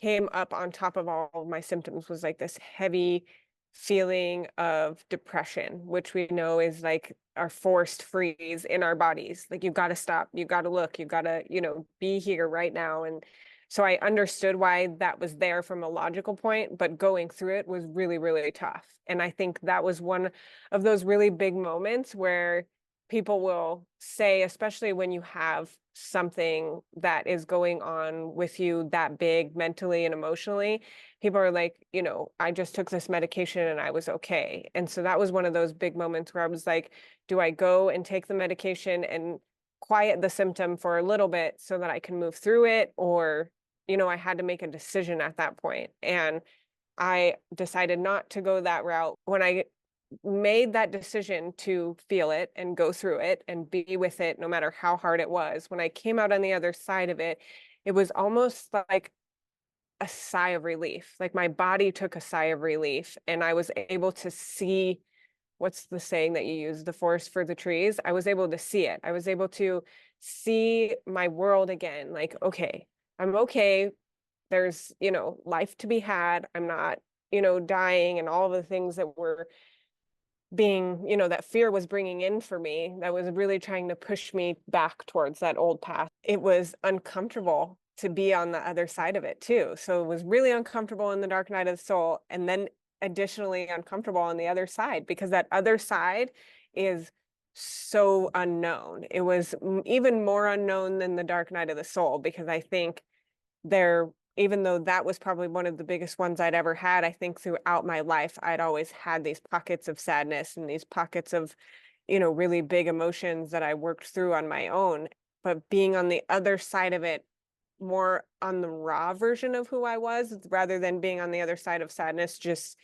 S2: came up on top of all of my symptoms was like this heavy feeling of depression, which we know is like our forced freeze in our bodies. Like, you've got to stop, you've got to look, you've got to, you know, be here right now. And so I understood why that was there from a logical point, but going through it was really, really tough. And I think that was one of those really big moments where people will say, especially when you have something that is going on with you that big mentally and emotionally, people are like, you know, I just took this medication and I was okay. And so that was one of those big moments where I was like, do I go and take the medication and quiet the symptom for a little bit so that I can move through it? Or, you know, I had to make a decision at that point. And I decided not to go that route. When I made that decision to feel it and go through it and be with it, no matter how hard it was, when I came out on the other side of it, it was almost like a sigh of relief. Like, my body took a sigh of relief and I was able to see, what's the saying that you use, the forest for the trees? I was able to see it. I was able to see my world again. Like, okay, I'm okay. There's, you know, life to be had. I'm not, you know, dying, and all the things that were being, you know, that fear was bringing in for me, that was really trying to push me back towards that old path. It was uncomfortable to be on the other side of it too. So it was really uncomfortable in the dark night of the soul, and then additionally uncomfortable on the other side, because that other side is so unknown. It was even more unknown than the dark night of the soul, because I think even though that was probably one of the biggest ones I'd ever had, I think throughout my life, I'd always had these pockets of sadness and these pockets of, you know, really big emotions that I worked through on my own. But being on the other side of it, more on the raw version of who I was, rather than being on the other side of sadness, just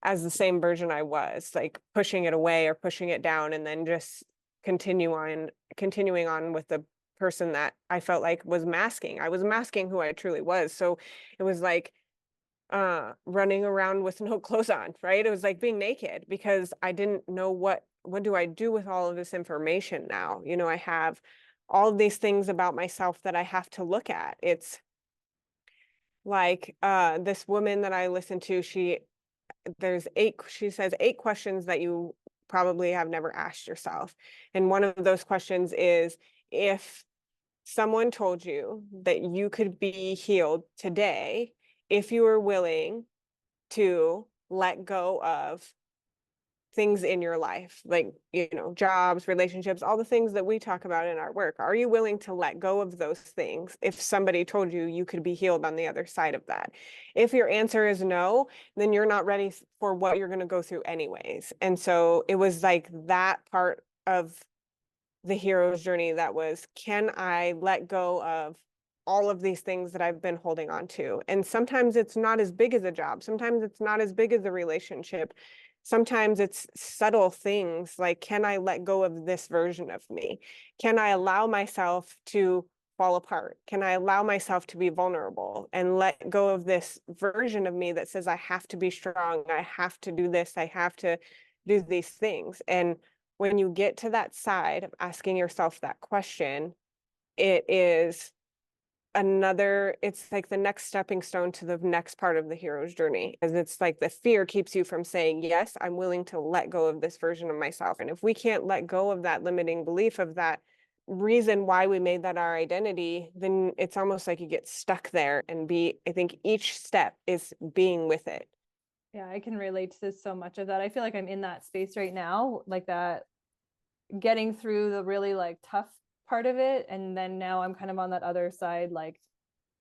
S2: as the same version I was, like pushing it away or pushing it down, and then just continuing on with the person that I felt like was masking. I was masking who I truly was. So it was like running around with no clothes on, right? It was like being naked, because I didn't know what do I do with all of this information now? You know, I have all of these things about myself that I have to look at. It's like this woman that I listened to, she says 8 questions that you probably have never asked yourself. And one of those questions is, if someone told you that you could be healed today if you were willing to let go of things in your life, like, jobs, relationships, all the things that we talk about in our work. Are you willing to let go of those things if somebody told you you could be healed on the other side of that? If your answer is no, then you're not ready for what you're going to go through anyways. And so it was like that part of the hero's journey that was, can I let go of all of these things that I've been holding on to? And sometimes it's not as big as a job. Sometimes it's not as big as a relationship. Sometimes it's subtle things like, can I let go of this version of me? Can I allow myself to fall apart? Can I allow myself to be vulnerable and let go of this version of me that says, I have to be strong, I have to do this, I have to do these things? And when you get to that side of asking yourself that question, it's like the next stepping stone to the next part of the hero's journey. As it's like the fear keeps you from saying, yes, I'm willing to let go of this version of myself. And if we can't let go of that limiting belief, of that reason why we made that our identity, then it's almost like you get stuck there. And I think each step is being with it.
S3: Yeah, I can relate to so much of that. I feel like I'm in that space right now, like that, getting through the really like tough part of it. And then now I'm kind of on that other side, like,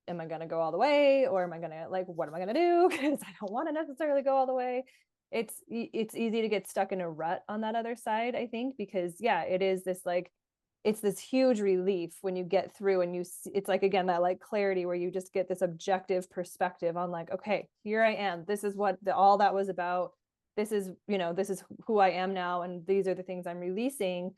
S3: am I going to go all the way, or am I going to, like, what am I going to do? Because I don't want to necessarily go all the way. It's easy to get stuck in a rut on that other side, I think, because yeah, it is this like, it's this huge relief when you get through and it's like, again, that like clarity where you just get this objective perspective on like, okay, here I am. This is what all that was about. This is, this is who I am now. And these are the things I'm releasing.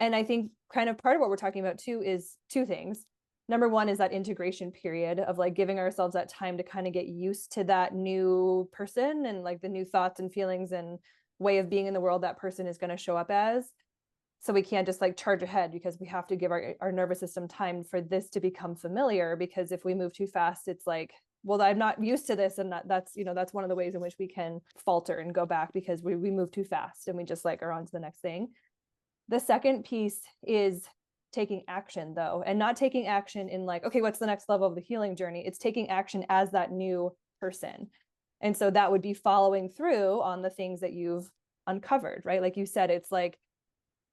S3: And I think kind of part of what we're talking about too is two things. Number one is that integration period of like giving ourselves that time to kind of get used to that new person and like the new thoughts and feelings and way of being in the world that person is going to show up as. So we can't just like charge ahead, because we have to give our nervous system time for this to become familiar, because if we move too fast, it's like, well, I'm not used to this. And that's one of the ways in which we can falter and go back, because we move too fast and we just like are on to the next thing. The second piece is taking action, though, and not taking action in like, okay, what's the next level of the healing journey? It's taking action as that new person. And so that would be following through on the things that you've uncovered, right? Like you said, it's like,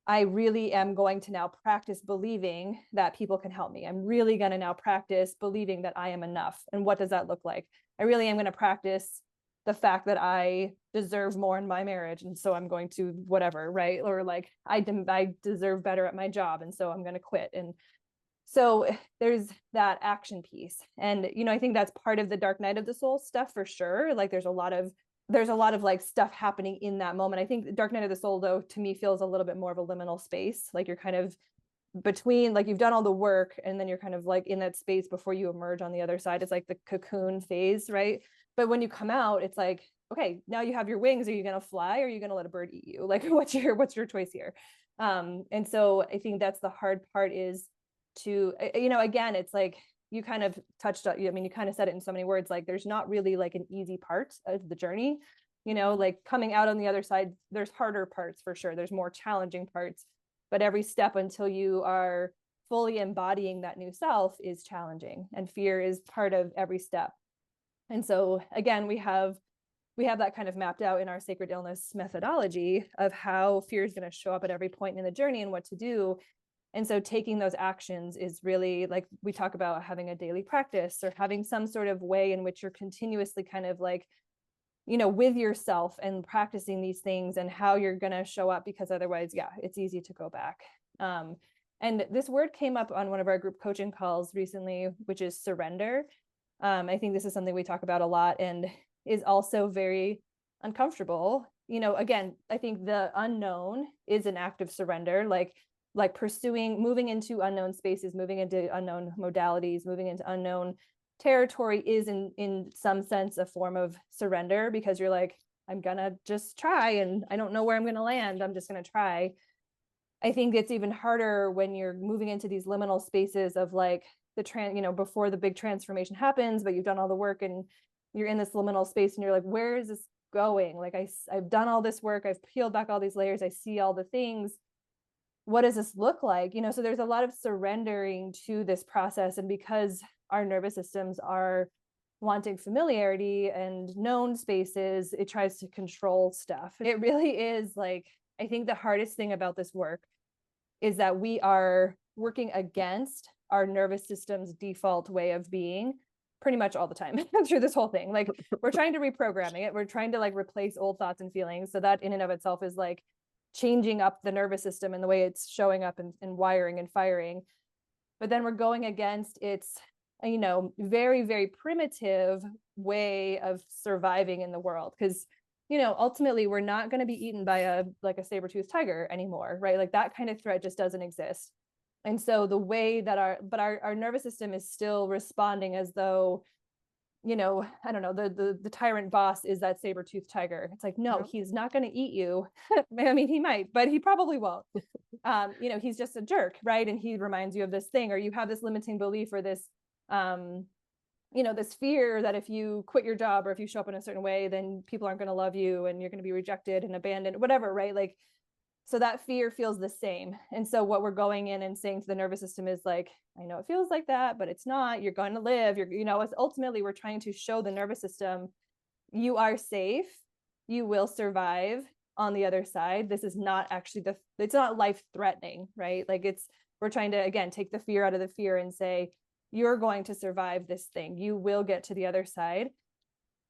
S3: I really am going to now practice believing that people can help me. I'm really going to now practice believing that I am enough. And what does that look like? I really am going to practice the fact that I deserve more in my marriage. And so I'm going to whatever, right? Or like, I deserve better at my job. And so I'm going to quit. And so there's that action piece. And, I think that's part of the dark night of the soul stuff for sure. Like there's a lot of like stuff happening in that moment. I think Dark Night of the Soul, though, to me feels a little bit more of a liminal space. Like you're kind of between, like you've done all the work and then you're kind of like in that space before you emerge on the other side. It's like the cocoon phase, right? But when you come out, it's like, okay, now you have your wings. Are you going to fly, or are you going to let a bird eat you? Like what's your choice here? And so I think that's the hard part, is to, again, it's like, you kind of touched on, you kind of said it in so many words, like there's not really like an easy part of the journey, like coming out on the other side, there's harder parts for sure. There's more challenging parts, but every step until you are fully embodying that new self is challenging, and fear is part of every step. And so again, we have that kind of mapped out in our sacred illness methodology of how fear is going to show up at every point in the journey and what to do. And so taking those actions is really, like we talk about having a daily practice or having some sort of way in which you're continuously kind of like, with yourself and practicing these things and how you're going to show up, because otherwise, yeah, it's easy to go back. And this word came up on one of our group coaching calls recently, which is surrender. I think this is something we talk about a lot and is also very uncomfortable. Again, I think the unknown is an act of surrender, like moving into unknown spaces, moving into unknown modalities, moving into unknown territory is in some sense a form of surrender, because you're like, I'm gonna just try and I don't know where I'm gonna land. I'm just gonna try. I think it's even harder when you're moving into these liminal spaces of like before the big transformation happens, but you've done all the work and you're in this liminal space and you're like, where is this going? Like I've done all this work, I've peeled back all these layers, I see all the things. what does this look like? So there's a lot of surrendering to this process. And because our nervous systems are wanting familiarity and known spaces, it tries to control stuff. It really is like, I think the hardest thing about this work is that we are working against our nervous system's default way of being pretty much all the time through this whole thing. Like, we're trying to reprogramming it. We're trying to like replace old thoughts and feelings. So that in and of itself is like changing up the nervous system and the way it's showing up and wiring and firing. But then we're going against its, very, very primitive way of surviving in the world. Because, ultimately we're not going to be eaten by a saber-toothed tiger anymore, right? Like that kind of threat just doesn't exist. And so the way that our nervous system is still responding as though, I don't know, the tyrant boss is that saber-toothed tiger. It's like, no, he's not going to eat you. I mean, he might, but he probably won't. He's just a jerk, right? And he reminds you of this thing, or you have this limiting belief or this, this fear that if you quit your job or if you show up in a certain way, then people aren't going to love you and you're going to be rejected and abandoned, whatever, right? Like, so that fear feels the same. And so what we're going in and saying to the nervous system is like, I know it feels like that, but it's not. You're going to live. Ultimately we're trying to show the nervous system, you are safe. You will survive on the other side. This is not actually it's not life threatening, right? Like we're trying to, again, take the fear out of the fear and say, you're going to survive this thing. You will get to the other side.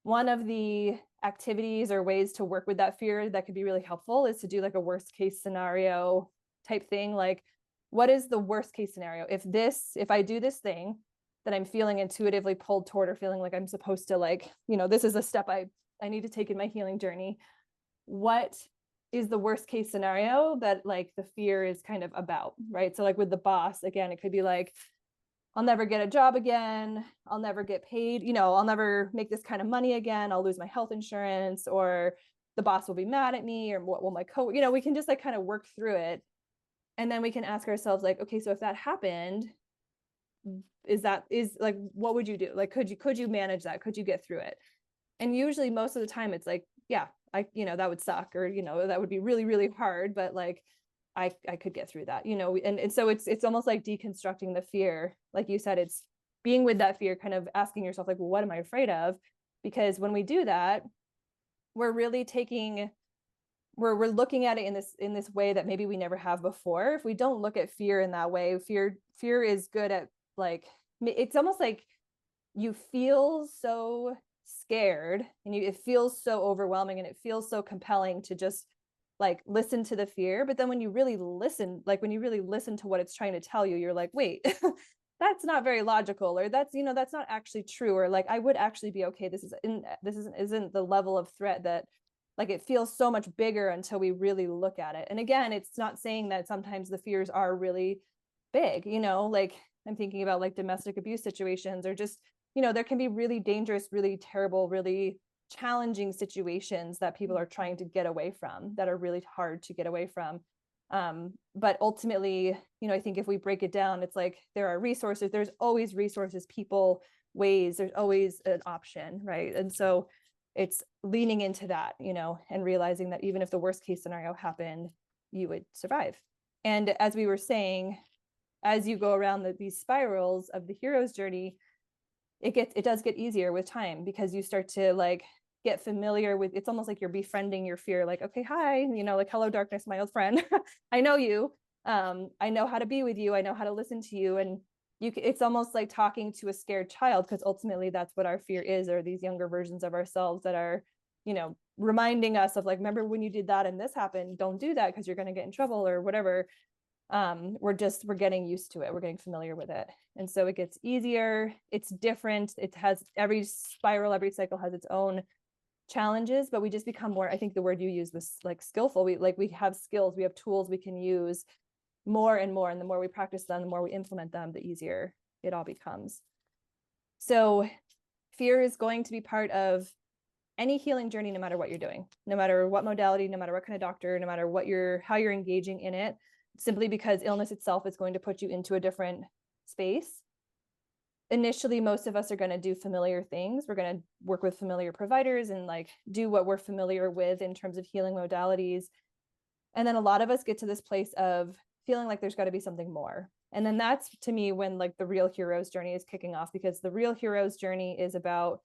S3: One of the activities or ways to work with that fear that could be really helpful is to do like a worst case scenario type thing. Like, what is the worst case scenario? If I do this thing that I'm feeling intuitively pulled toward or feeling like I'm supposed to, like, this is a step I need to take in my healing journey. What is the worst case scenario that like the fear is kind of about, right? So like with the boss, again, it could be like, I'll never get a job again. I'll never get paid. I'll never make this kind of money again. I'll lose my health insurance, or the boss will be mad at me, or what will my we can just like kind of work through it. And then we can ask ourselves like, okay, so if that happened, is like, what would you do? Like, could you manage that? Could you get through it? And usually most of the time it's like, yeah, that would suck, or, that would be really, really hard, but like, I could get through that, and so it's almost like deconstructing the fear. Like you said, it's being with that fear, kind of asking yourself like, well, what am I afraid of? Because when we do that, we're really we're looking at it in this way that maybe we never have before. If we don't look at fear in that way, fear is good at, like, it's almost like you feel so scared and it feels so overwhelming and it feels so compelling to just like listen to the fear. But then when you really listen to what it's trying to tell you, you're like, wait, that's not very logical, or that's not actually true, or like I would actually be okay. This isn't the level of threat that, like, it feels so much bigger until we really look at it. And again, it's not saying that sometimes the fears are really big, like I'm thinking about like domestic abuse situations, or just, there can be really dangerous, really terrible, really challenging situations that people are trying to get away from, that are really hard to get away from. But ultimately, I think if we break it down, it's like there are resources, there's always resources, people, ways, there's always an option, right? And so it's leaning into that, and realizing that even if the worst case scenario happened, you would survive. And as we were saying, as you go around these spirals of the hero's journey, it does get easier with time, because you start to like get familiar with, it's almost like you're befriending your fear. Like, okay, hi, like, hello darkness, my old friend. I know you. I know how to be with you. I know how to listen to you. And it's almost like talking to a scared child, because ultimately that's what our fear is, or these younger versions of ourselves that are, reminding us of like, remember when you did that and this happened, don't do that because you're going to get in trouble or whatever. We're getting used to it. We're getting familiar with it. And so it gets easier. It's different. It has every spiral, every cycle has its own challenges, but we just become more, I think the word you used was like skillful. We have skills, we have tools we can use more and more. And the more we practice them, the more we implement them, the easier it all becomes. So fear is going to be part of any healing journey, no matter what you're doing, no matter what modality, no matter what kind of doctor, no matter how you're engaging in it, simply because illness itself is going to put you into a different space. Initially, most of us are going to do familiar things. We're going to work with familiar providers and like do what we're familiar with in terms of healing modalities. And then a lot of us get to this place of feeling like there's got to be something more. And then that's, to me, when like the real hero's journey is kicking off, because the real hero's journey is about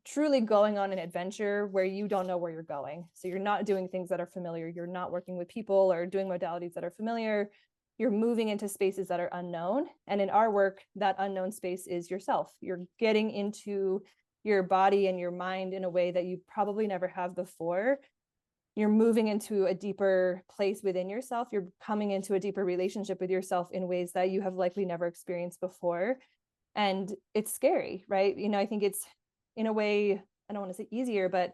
S3: truly going on an adventure where you don't know where you're going. So you're not doing things that are familiar. You're not working with people or doing modalities that are familiar. You're moving into spaces that are unknown. And in our work, that unknown space is yourself. You're getting into your body and your mind in a way that you probably never have before. You're moving into a deeper place within yourself. You're coming into a deeper relationship with yourself in ways that you have likely never experienced before. And it's scary, right? I think it's, in a way, I don't want to say easier, but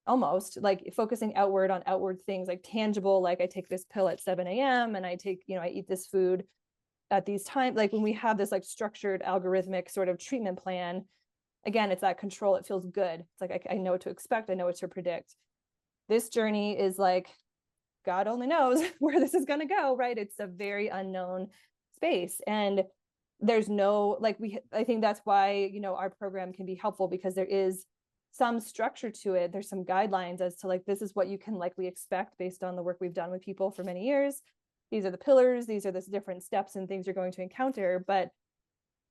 S3: almost like focusing outward on outward things, like tangible, like I take this pill at 7 a.m. and I eat this food at these times. Like when we have this like structured algorithmic sort of treatment plan, again, it's that control. It feels good. It's like, I know what to expect. I know what to predict. This journey is like, God only knows where this is going to go, right? It's a very unknown space. And there's no, I think that's why, our program can be helpful, because there is some structure to it. There's some guidelines as to like, this is what you can likely expect based on the work we've done with people for many years. These are the pillars. These are the different steps and things you're going to encounter. But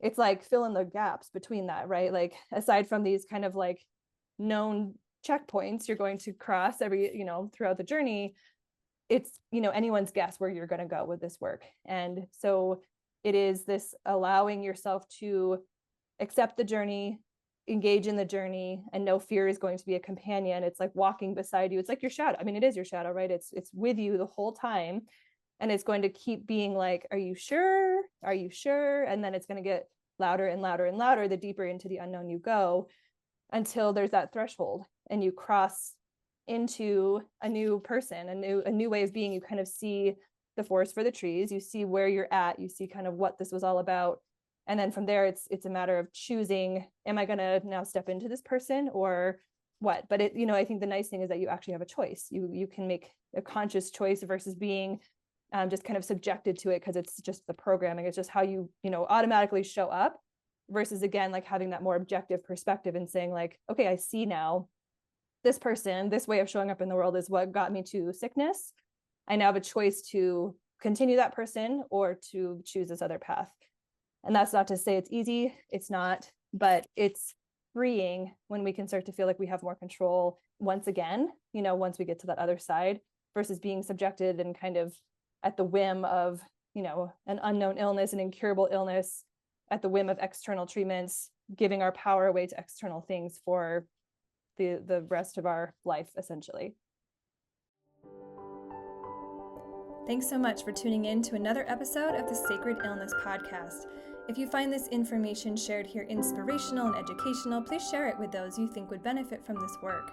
S3: it's like fill in the gaps between that, right? Like aside from these kind of like known checkpoints you're going to cross throughout the journey, it's, anyone's guess where you're going to go with this work. And so it is this allowing yourself to accept the journey, engage in the journey, and know fear is going to be a companion. It's like walking beside you. It's like your shadow. I mean, it is your shadow, right? It's with you the whole time. And it's going to keep being like, are you sure? Are you sure? And then it's going to get louder and louder and louder the deeper into the unknown you go, until there's that threshold and you cross into a new person, a new way of being. You kind of see the forest for the trees, you see where you're at, you see kind of what this was all about. And then from there, it's a matter of choosing, am I going to now step into this person or what? But I think the nice thing is that you actually have a choice. You can make a conscious choice versus being just kind of subjected to it because it's just the programming. It's just how you automatically show up, versus again, like having that more objective perspective and saying like, okay, I see now this person, this way of showing up in the world is what got me to sickness. I now have a choice to continue that person or to choose this other path. And that's not to say it's easy. It's not, but it's freeing when we can start to feel like we have more control once again, once we get to that other side, versus being subjected and kind of at the whim of, an unknown illness, an incurable illness, at the whim of external treatments, giving our power away to external things for the rest of our life, essentially.
S1: Thanks so much for tuning in to another episode of the Sacred Illness Podcast. If you find this information shared here inspirational and educational, please share it with those you think would benefit from this work.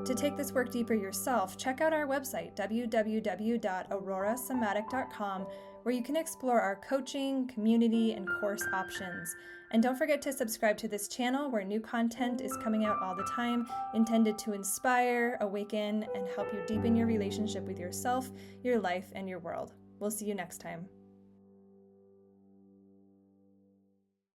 S1: To take this work deeper yourself, check out our website, www.aurorasomatic.com, where you can explore our coaching, community, and course options. And don't forget to subscribe to this channel, where new content is coming out all the time, intended to inspire, awaken, and help you deepen your relationship with yourself, your life, and your world. We'll see you next time.